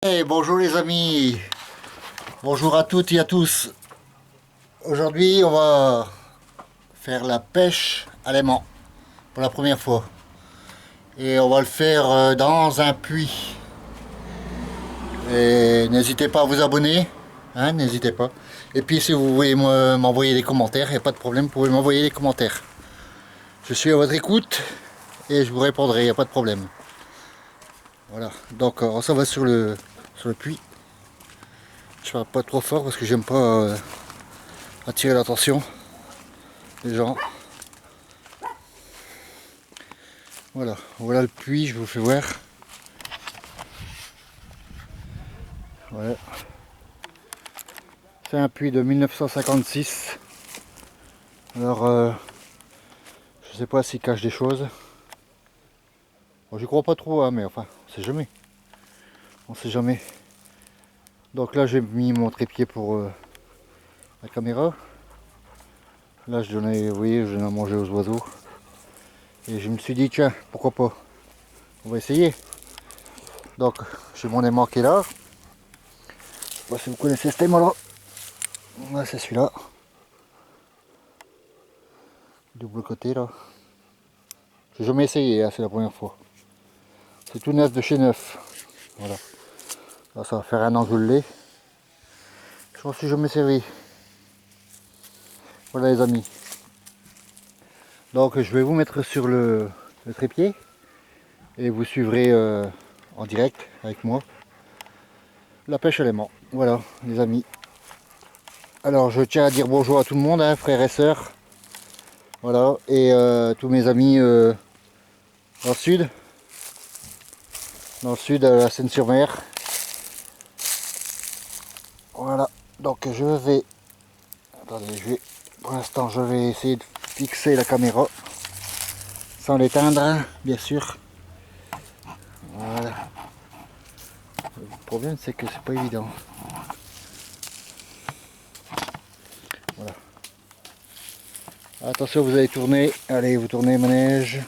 Hey, bonjour les amis, bonjour à toutes et à tous. Aujourd'hui, on va faire la pêche à l'aimant pour la première fois. Et on va le faire dans un puits. Et n'hésitez pas à vous abonner, hein, n'hésitez pas. Et puis si vous voulez m'envoyer des commentaires, il n'y a pas de problème, vous pouvez m'envoyer des commentaires. Je suis à votre écoute et je vous répondrai, il n'y a pas de problème. Voilà, donc on s'en va sur le puits. Je parle pas trop fort parce que j'aime pas attirer l'attention des gens. Voilà, voilà le puits, je vous fais voir. Voilà. C'est un puits de 1956. Alors, je sais pas s'il cache des choses. Bon, j'y crois pas trop, hein, mais enfin, on sait jamais. On sait jamais. Donc là, j'ai mis mon trépied pour la caméra. Là, je donnais, vous voyez, je donnais à manger aux oiseaux. Et je me suis dit, tiens, pourquoi pas. On va essayer. Donc, j'ai mon aimant qui est là. Je sais pas si vous connaissez cet aimant là. Là, c'est celui-là. Double côté là. J'ai jamais essayé, hein, c'est la première fois. C'est tout neuf de chez neuf. Voilà. Là, ça va faire un an que je l'ai. Je m'en suis jamais servi. Voilà les amis. Donc je vais vous mettre sur le trépied et vous suivrez en direct avec moi la pêche à l'aimant. Voilà les amis. Alors je tiens à dire bonjour à tout le monde, hein, frères et sœurs. Voilà, et tous mes amis dans le sud. Dans le sud, à la Seine-sur-Mer. Voilà, donc je vais... Attendez, pour l'instant je vais essayer de fixer la caméra sans l'éteindre, hein, bien sûr. Voilà. Le problème c'est que c'est pas évident. Voilà. Attention, vous allez tourner. Allez, vous tournez manège.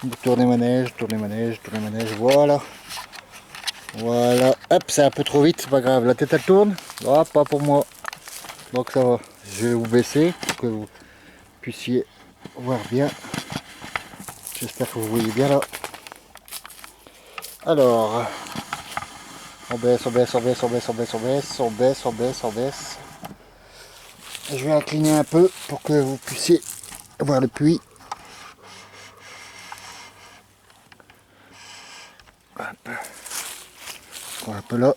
Vous tournez manège, tournez manège, tournez manège. Voilà. Voilà. Hop, c'est un peu trop vite, c'est pas grave. La tête elle tourne. Ah, pas pour moi. Donc ça va. Je vais vous baisser pour que vous puissiez voir bien. J'espère que vous voyez bien là. Alors, on baisse, on baisse, on baisse, on baisse, on baisse, on baisse, on baisse, on baisse, on baisse. Je vais incliner un peu pour que vous puissiez voir le puits. Hop. Encore un peu là.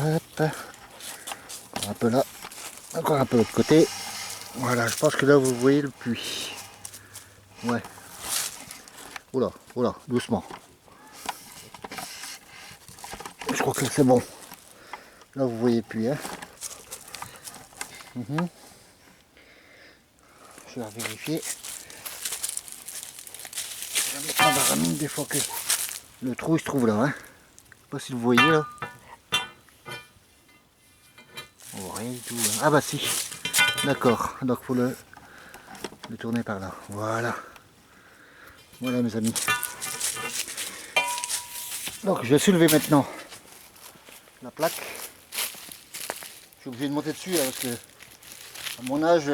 Hop. Encore un peu là. Encore un peu de l'autre côté. Voilà, je pense que là vous voyez le puits. Ouais. Oula, oula, doucement. Je crois que c'est bon. Là vous voyez le puits, hein. Je vais vérifier. Je vais mettre ma baramine des fois que le trou il se trouve là, hein. Je sais pas si vous voyez là. Oh, rien du tout. Hein. Ah bah si. D'accord. Donc faut le tourner par là. Voilà. Voilà mes amis. Donc je vais soulever maintenant la plaque. Je suis obligé de monter dessus hein, parce que à mon âge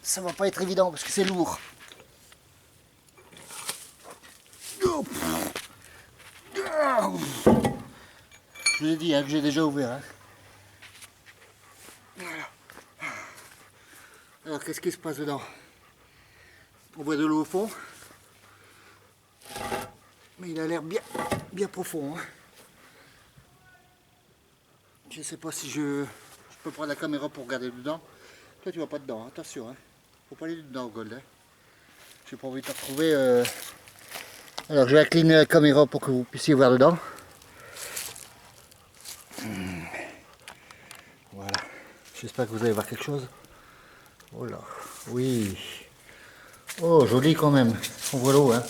ça va pas être évident parce que c'est lourd. Je vous ai dit hein, que j'ai déjà ouvert. Hein. Voilà. Alors qu'est-ce qui se passe dedans? On voit de l'eau au fond. Mais il a l'air bien profond. Hein. Je ne sais pas si je peux prendre la caméra pour regarder dedans. Toi tu vas pas dedans, attention. Hein. Faut pas aller dedans Gold. Hein. J'ai pas envie de te retrouver. Alors je vais incliner la caméra pour que vous puissiez voir dedans. Voilà. J'espère que vous allez voir quelque chose. Oh là, oui. Oh, joli quand même. On voit l'eau, hein.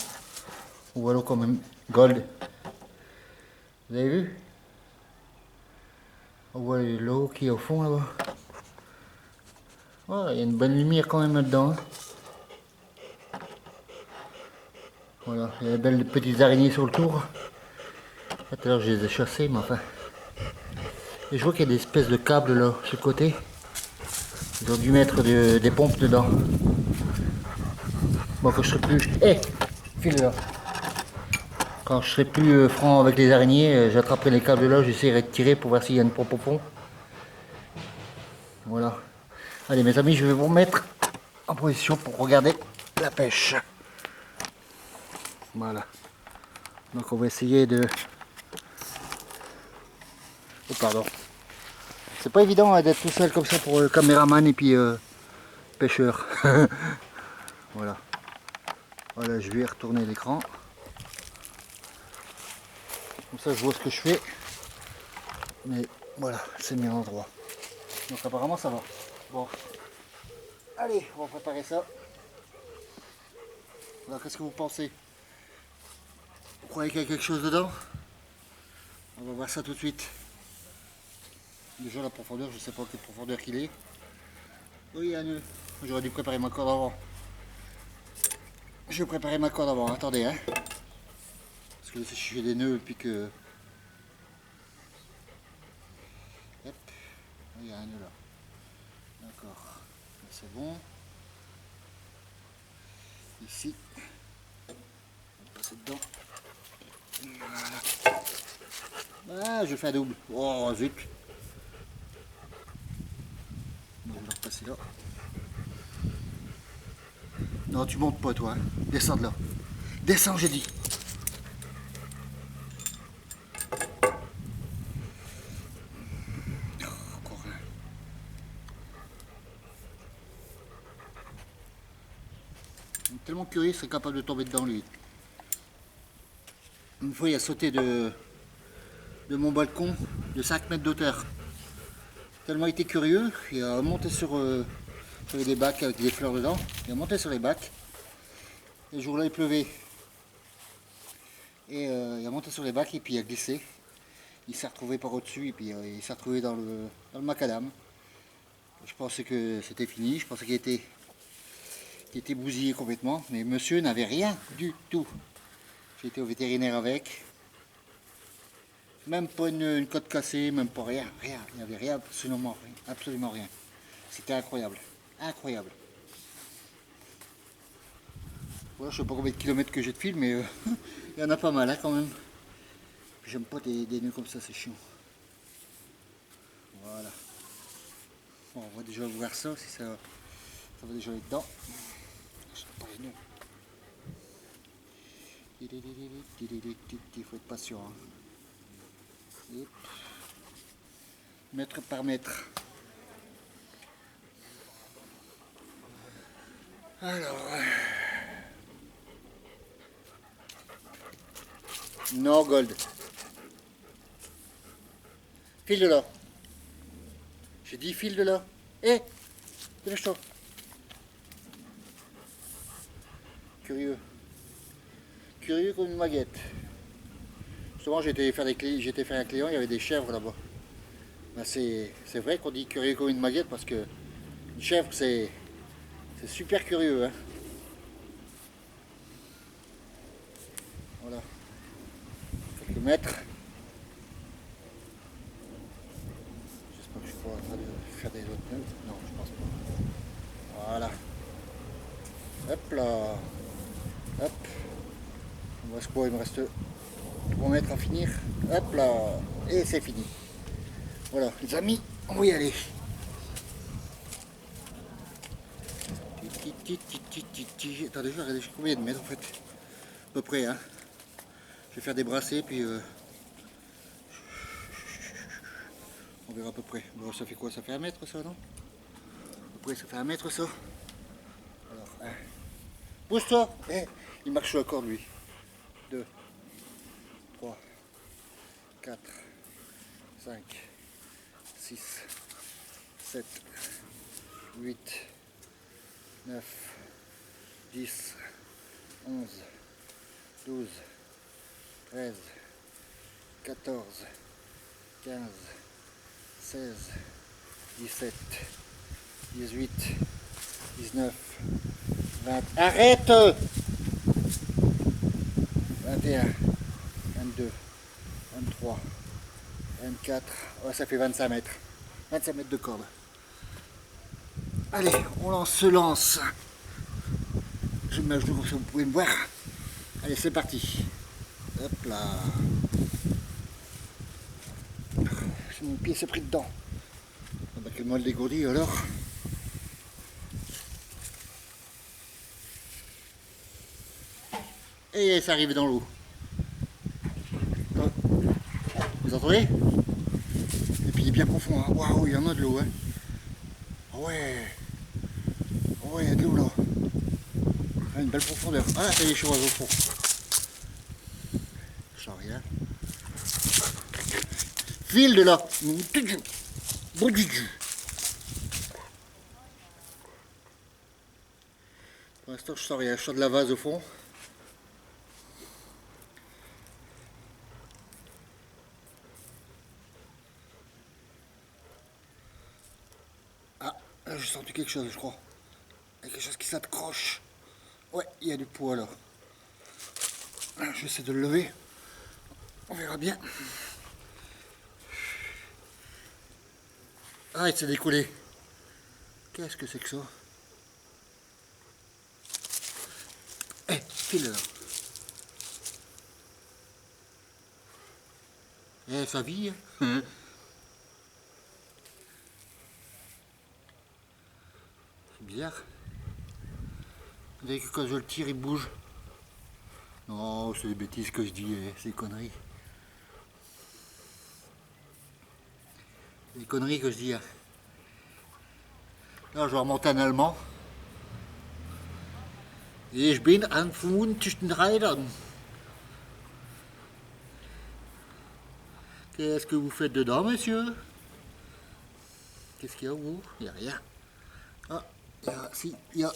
On voit l'eau quand même. Gold. Vous avez vu? On voit l'eau qui est au fond là-bas. Oh, il y a une bonne lumière quand même là-dedans. Hein. Voilà, il y a des belles petites araignées sur le tour. Tout à l'heure je les ai chassées, mais enfin. Et je vois qu'il y a des espèces de câbles là, sur le côté. Ils ont dû mettre des pompes dedans. Bon, quand je serai plus... File là. Quand je serai plus franc avec les araignées, j'attraperai les câbles là, j'essaierai de tirer pour voir s'il y a une pompe au fond. Voilà. Allez mes amis, je vais vous mettre en position pour regarder la pêche. Voilà. Donc on va essayer de... Oh pardon. C'est pas évident hein, d'être tout seul comme ça pour le caméraman et puis pêcheur. Voilà. Voilà, je vais retourner l'écran. Comme ça je vois ce que je fais. Mais voilà, c'est mis en endroit. Donc apparemment ça va. Bon. Allez, on va préparer ça. Alors qu'est-ce que vous pensez? Vous croyez qu'il y a quelque chose dedans? On va voir ça tout de suite. Déjà la profondeur, je ne sais pas quelle profondeur qu'il est. Oui, il y a un nœud. J'aurais dû préparer ma corde avant. Je vais préparer ma corde avant, attendez hein. Parce que si je fais des nœuds et puis que... Hop. Il y a un nœud là. D'accord. C'est bon. Ici. On va passer dedans. Voilà. Ah, je fais un double. Oh zut. Bon, on va repasser là. Non, tu montes pas toi. Hein. Descends de là. Descends, j'ai dit. Encore un. Il est tellement curieux, il serait capable de tomber dedans lui. Une fois, il a sauté de mon balcon de 5 mètres d'auteur. Tellement il était curieux, il a monté sur des bacs avec des fleurs dedans. Il a monté sur les bacs. Et le jour-là, il pleuvait. Et il a monté sur les bacs et puis il a glissé. Il s'est retrouvé par au-dessus et puis il s'est retrouvé dans le macadam. Je pensais que c'était fini, je pensais qu'il était bousillé complètement. Mais monsieur n'avait rien du tout. J'ai été au vétérinaire avec. Même pas une côte cassée, même pas rien, rien. Il n'y avait rien, absolument rien. C'était incroyable, incroyable. Voilà, je sais pas combien de kilomètres que j'ai de fil, mais il y en a pas mal hein, quand même. J'aime pas des nœuds comme ça, c'est chiant. Voilà. Bon, on va déjà voir ça, si ça va déjà aller dedans. Je sais pas les nœuds. Il faut être patient. Hein. Hop. Mètre par mètre. Alors. No gold. File de là. J'ai dit file de là. Hé, dépêche-toi. Curieux. Curieux comme une maguette. Justement, j'étais faire un client, il y avait des chèvres là-bas. Ben, c'est vrai qu'on dit curieux comme une maguette parce que une chèvre, c'est super curieux. Hein. Voilà. Quelques mètres. J'espère que je suis pas en train de faire des autres nœuds. Non, je pense pas. Voilà. Hop là. Hop. Il me reste quoi? Il me reste 3 mètres à finir. Hop là. Et c'est fini. Voilà, les amis, on va y aller. Attendez, je vais regarder combien de mètres en fait. À peu près, hein. Je vais faire des brassées, puis on verra à peu près. Bon, ça fait quoi? Ça fait 1 mètre ça, non? À peu près, ça fait 1 mètre ça. Alors, hein. Pousse-toi! Il marche sur la corde lui. 2, 3, 4, 5, 6, 7, 8, 9, 10, 11, 12, 13, 14, 15, 16, 17, 18, 19, 20. Arrête! 21, 22, 23, 24, ouais, ça fait 25 mètres. 25 mètres de corde. Allez, se lance. Je mets à genoux comme ça, vous pouvez me voir. Allez, c'est parti. Hop là. Mon pied s'est pris dedans. Ah bah, quel mal dégourdi alors. Et ça arrive dans l'eau. Vous entendez? Et puis il est bien profond. Hein. Waouh, il y en a de l'eau. Hein. Ouais. Ouais, il y a de l'eau là. Ah, une belle profondeur. Ah, ça y est, je suis au fond. Je sens rien. File de là. Pour l'instant, je sens rien. Je sens de la vase au fond. Ah, là, j'ai senti quelque chose, je crois. Il y a quelque chose qui s'accroche. Ouais, il y a du poids là. J'essaie de le lever. On verra bien. Ah, il s'est décollé. Qu'est-ce que c'est que ça? Eh, file là. Eh, ça vit. Hein. C'est bizarre. Vous savez que quand je le tire, il bouge. Non, c'est des bêtises que je dis, c'est des conneries. C'est des conneries que je dis. Hein. Là, je vais remonter en allemand. Ich bin ein Pfund zwischen Rädern. Qu'est-ce que vous faites dedans, monsieur? Qu'est-ce qu'il y a, vous? Il n'y a rien. Ah, il y a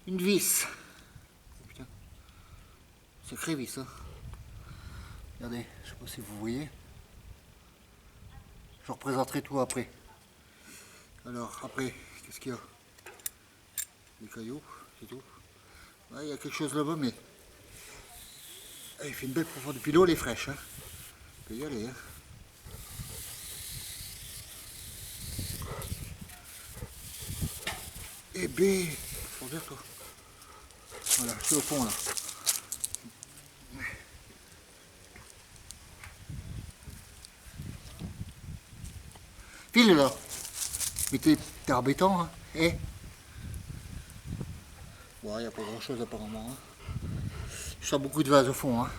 une vis. Putain. Sacrée vis, hein. Regardez, je sais pas si vous voyez. Je représenterai tout après. Alors, après, qu'est-ce qu'il y a? Des cailloux, c'est tout. Ouais, il y a quelque chose là-bas, mais... Ah, il fait une belle profondeur. Puis l'eau, elle est fraîche, hein. On peut y aller, hein. Eh ben, faut dire toi. Voilà, je suis au fond là. File là. Mais t'es embêtant, hein. Eh. Ouais, il n'y a pas grand chose apparemment. Hein. Je sens beaucoup de vase au fond, hein.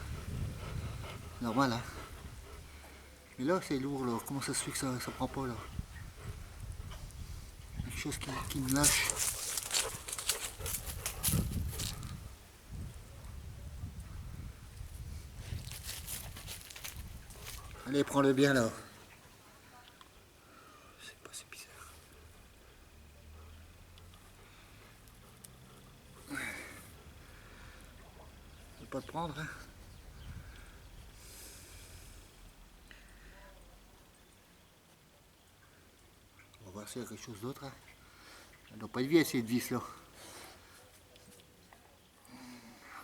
Normal, hein. Mais là, c'est lourd, là. Comment ça se fait que ça prend pas, là? Quelque chose qui me lâche. Allez, prends-le bien, là. C'est pas, c'est bizarre. Je vais pas le prendre, hein. On va voir s'il y a quelque chose d'autre, hein. Elle doit pas être vieille, cette vis, là.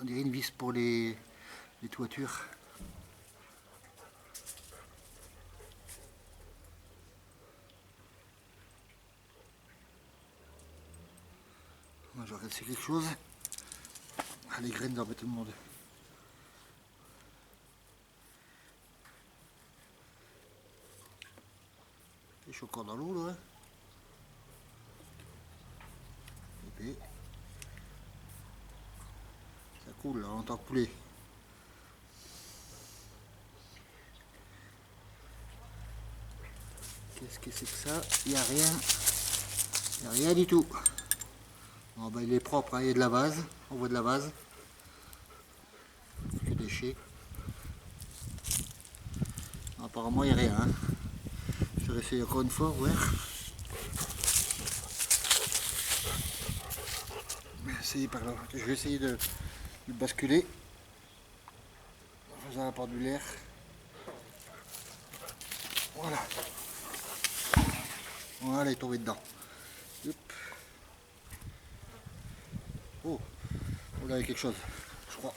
On dirait une vis pour les toitures. Moi, je regarde, c'est quelque chose. Ah, les graines d'embêter tout le monde. Je suis encore dans l'eau, là. Et puis, ça coule, là, on entend couler. Qu'est-ce que c'est que ça? Il n'y a rien. Il n'y a rien du tout. Bon, ben, il est propre, hein. Il y a de la vase. On voit de la vase. Que déchets. Apparemment, il n'y a rien. Hein. Je vais essayer encore une fois, ouais. Essayer par là. Je vais essayer de basculer en faisant la pendulaire. Voilà. Voilà, il est tombé dedans. Hop. Oh, oh là, il y a quelque chose, je crois.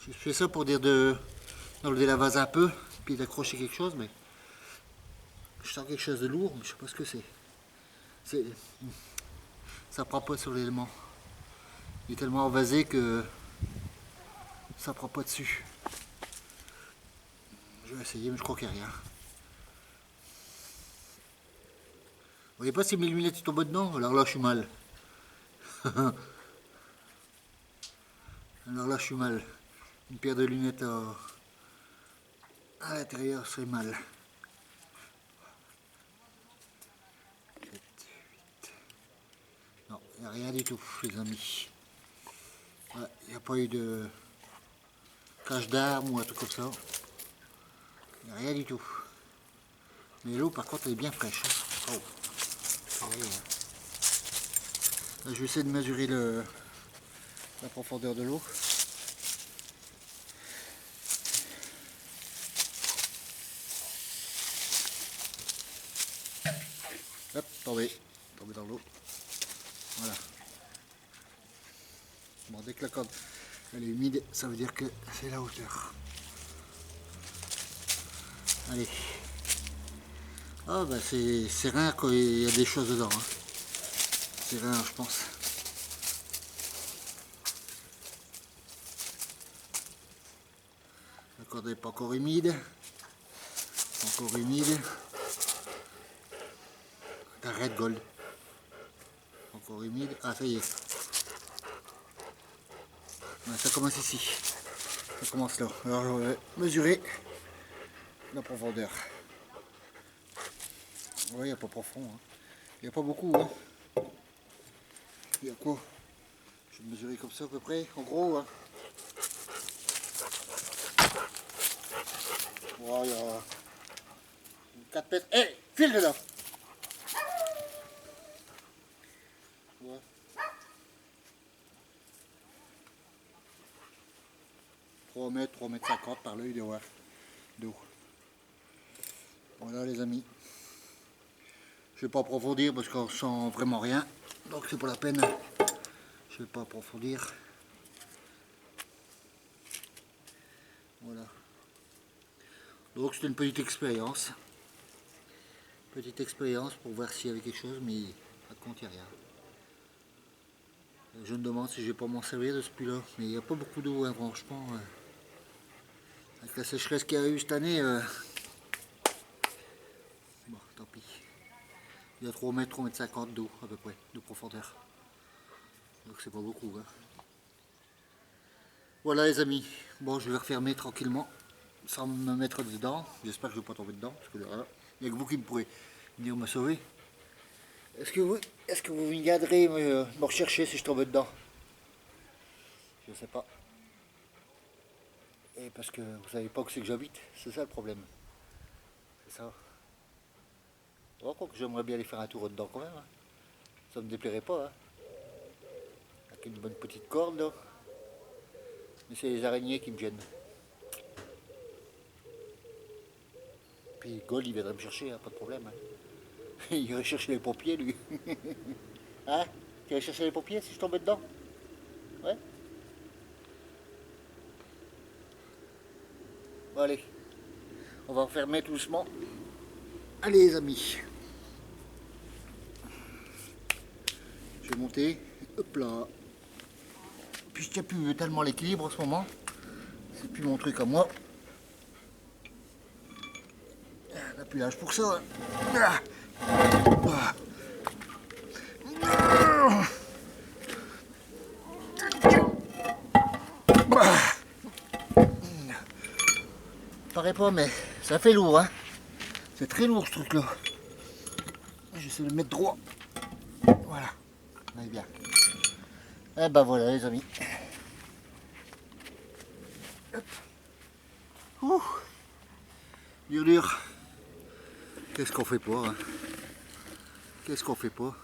Je fais ça pour dire d'enlever la vase un peu, puis d'accrocher quelque chose, mais je sens quelque chose de lourd, mais je sais pas ce que c'est. Ça prend pas sur l'élément. Il est tellement envasé que ça prend pas dessus. Je vais essayer, mais je crois qu'il n'y a rien. Vous voyez pas si mes lunettes tombent dedans? Alors là, je suis mal. Alors là, je suis mal. Une paire de lunettes à l'intérieur serait mal. 7, 8. Non, il n'y a rien du tout, les amis. Il n'y a pas eu de cache d'armes ou un truc comme ça. Il n'y a rien du tout. Mais l'eau, par contre, elle est bien fraîche. Hein. Oh. Là, je vais essayer de mesurer la profondeur de l'eau. Hop, tombé dans l'eau. Voilà. Bon, dès que la corde elle est humide, ça veut dire que c'est la hauteur. Allez. Ah bah c'est rare quand il y a des choses dedans. Hein. C'est rare, je pense. La corde n'est pas encore humide. Encore humide. La red gold. Encore humide. Ah, ça y est. Ouais, ça commence ici. Ça commence là. Alors je vais mesurer la profondeur. Ouais, il n'y a pas profond. Hein. Il n'y a pas beaucoup. Hein. Il y a quoi? Je vais mesurer comme ça à peu près, en gros. Hein. Wow, il y a 4 mètres. Hé, file dedans. Ouais. 3 mètres, 3 mètres 50 par l'œil d'eau. Voilà les amis. Je ne vais pas approfondir parce qu'on sent vraiment rien. Donc c'est pas la peine. Je ne vais pas approfondir. Voilà. Donc c'était une petite expérience. Petite expérience pour voir s'il y avait quelque chose, mais pas de compte, il n'y a rien. Je me demande si je vais pas m'en servir de ce puits-là. Mais il n'y a pas beaucoup d'eau, hein, franchement. Avec la sécheresse qu'il y a eu cette année, bon, tant pis. Il y a 3 mètres, 3 mètres 50 d'eau à peu près, de profondeur. Donc c'est pas beaucoup. Hein. Voilà les amis. Bon, je vais refermer tranquillement, sans me mettre dedans. J'espère que je ne vais pas tomber dedans, parce que là, il n'y a que vous qui me pourrez venir me sauver. Est-ce que vous viendrez me rechercher si je tombe dedans? Je ne sais pas. Et parce que vous savez pas où c'est que j'habite, c'est ça le problème. C'est ça. Bon, quoi que j'aimerais bien aller faire un tour dedans quand même. Hein. Ça me déplairait pas. Hein. Avec une bonne petite corde là. Mais c'est les araignées qui me gênent. Puis Gold il viendrait me chercher, hein, pas de problème. Hein. Il irait chercher les pompiers lui. Hein? Tu irais chercher les pompiers si je tombais dedans? Ouais? Bon allez. On va refermer tout doucement. Allez les amis. Je vais monter. Hop là. Puis je tiens plus tellement l'équilibre en ce moment. C'est plus mon truc à moi. L'appuyage pour ça. Paraît pas, mais ça fait lourd. Hein. C'est très lourd ce truc là. J'essaie de le mettre droit. Voilà. On est bien. Et ben voilà les amis. Hop. Ouh. Dur dur. Qu'est-ce qu'on fait pas hein. Qu'est-ce qu'on fait pas.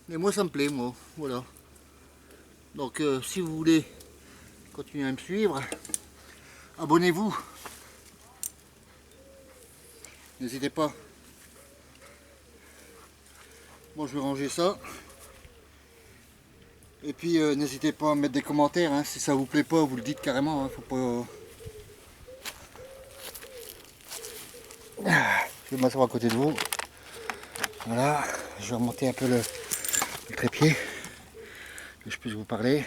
Mais moi ça me plaît moi. Voilà. Donc si vous voulez continuer à me suivre, abonnez-vous. N'hésitez pas. Bon je vais ranger ça. Et puis n'hésitez pas à mettre des commentaires, hein. Si ça vous plaît pas, vous le dites carrément, hein. Faut pas... Je vais m'asseoir à côté de vous. Voilà, je vais remonter un peu le trépied, que je puisse vous parler.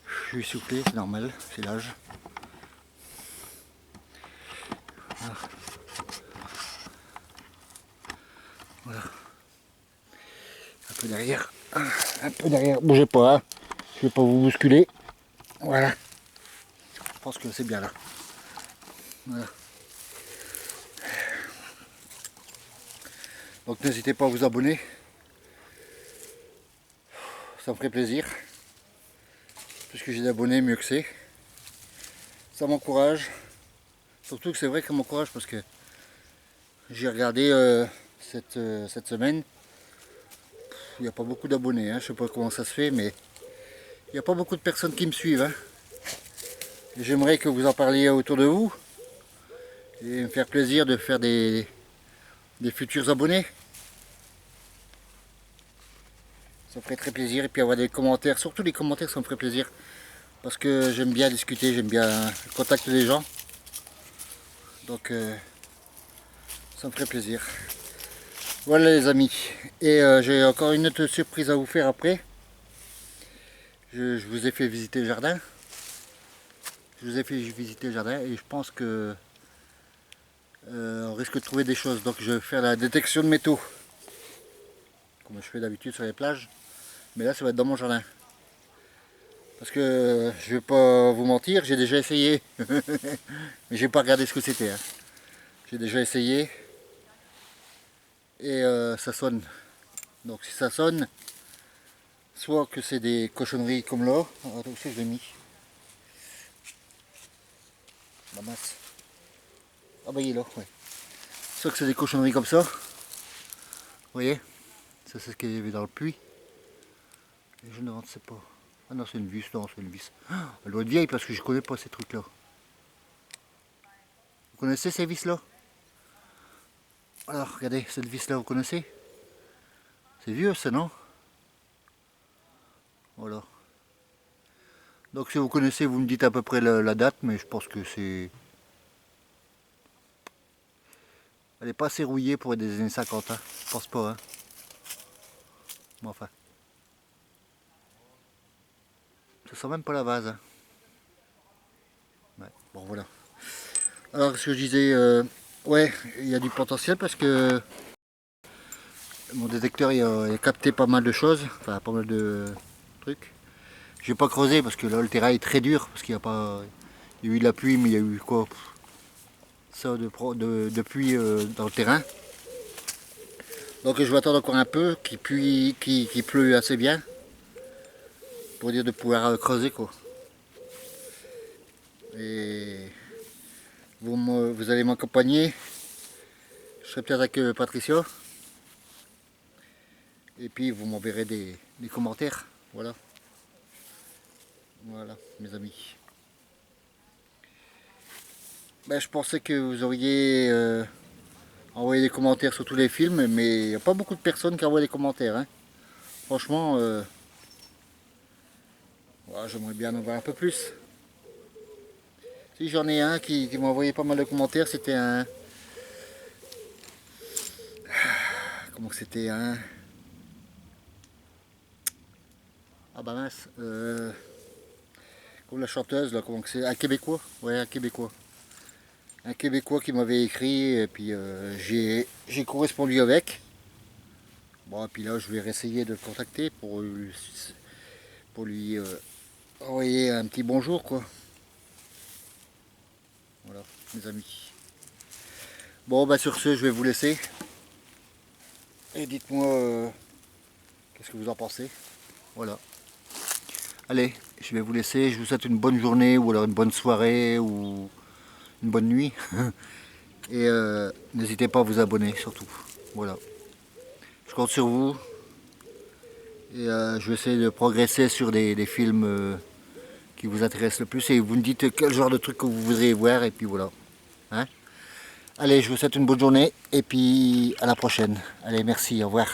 Je suis essoufflé, c'est normal, c'est l'âge. Voilà. Voilà. Un peu derrière. Un peu derrière. Bougez pas, hein. Je vais pas vous bousculer. Voilà. Je pense que c'est bien là. Voilà. Donc n'hésitez pas à vous abonner. Ça me ferait plaisir. Plus que j'ai d'abonnés, mieux que c'est. Ça m'encourage. Surtout que c'est vrai que ça m'encourage parce que j'ai regardé cette semaine. Il n'y a pas beaucoup d'abonnés, hein. Je sais pas comment ça se fait, mais il n'y a pas beaucoup de personnes qui me suivent, hein. J'aimerais que vous en parliez autour de vous et me faire plaisir de faire des futurs abonnés. Ça me ferait très plaisir, et puis avoir des commentaires, surtout les commentaires, ça me ferait plaisir parce que j'aime bien discuter, j'aime bien le contact des gens, donc ça me ferait plaisir. Voilà les amis, et j'ai encore une autre surprise à vous faire après. Je vous ai fait visiter le jardin. Je vous ai fait visiter le jardin et je pense que on risque de trouver des choses. Donc je vais faire la détection de métaux, comme je fais d'habitude sur les plages. Mais là ça va être dans mon jardin. Parce que je vais pas vous mentir, j'ai déjà essayé. Mais j'ai pas regardé ce que c'était, hein. J'ai déjà essayé. Et ça sonne. Donc si ça sonne, soit que c'est des cochonneries comme là. Attends, où c'est que je l'ai mis? La masse. Ah bah il est là, ouais. Soit que c'est des cochonneries comme ça. Vous voyez? Ça c'est ce qu'il y avait dans le puits. Et je ne sais pas. Ah non, c'est une vis, non, c'est une vis. Elle doit être vieille parce que je connais pas ces trucs là. Vous connaissez ces vis là? Alors regardez, cette vis là, vous connaissez? C'est vieux ça, non? Voilà. Donc si vous connaissez, vous me dites à peu près la date, mais je pense que c'est... Elle n'est pas assez rouillée pour être des années 50, hein. Je pense pas, hein. Bon, enfin. Ça sent même pas la vase, hein. Ouais, bon voilà. Alors ce que je disais, ouais, il y a du potentiel parce que mon détecteur il a capté pas mal de choses, enfin pas mal de trucs. Je vais pas creuser parce que là le terrain est très dur parce qu'il y a pas, il y a eu de la pluie, mais il y a eu quoi, ça de pluie dans le terrain. Donc je vais attendre encore un peu qu'il pleut assez bien pour dire de pouvoir creuser quoi. Et vous allez m'accompagner. Je serai peut-être avec Patricia. Et puis vous m'enverrez des commentaires. Voilà. Voilà, mes amis. Ben, je pensais que vous auriez envoyé des commentaires sur tous les films, mais il n'y a pas beaucoup de personnes qui envoient des commentaires, hein. Franchement, voilà, j'aimerais bien en voir un peu plus. Si j'en ai un qui m'a envoyé pas mal de commentaires, c'était un... Comment que c'était un... Ah bah mince, comme la chanteuse, là, comment que c'est? Un Québécois? Ouais, un Québécois. Un Québécois qui m'avait écrit, et puis j'ai correspondu avec. Bon, et puis là, je vais essayer de le contacter pour lui envoyer un petit bonjour, quoi. Voilà, mes amis. Bon, bah sur ce, je vais vous laisser. Et dites-moi qu'est-ce que vous en pensez. Voilà. Allez, je vais vous laisser. Je vous souhaite une bonne journée, ou alors une bonne soirée, ou une bonne nuit. Et n'hésitez pas à vous abonner, surtout. Voilà. Je compte sur vous. Et je vais essayer de progresser sur des films qui vous intéressent le plus. Et vous me dites quel genre de truc que vous voudriez voir. Et puis voilà. Hein? Allez, je vous souhaite une bonne journée. Et puis à la prochaine. Allez, merci. Au revoir.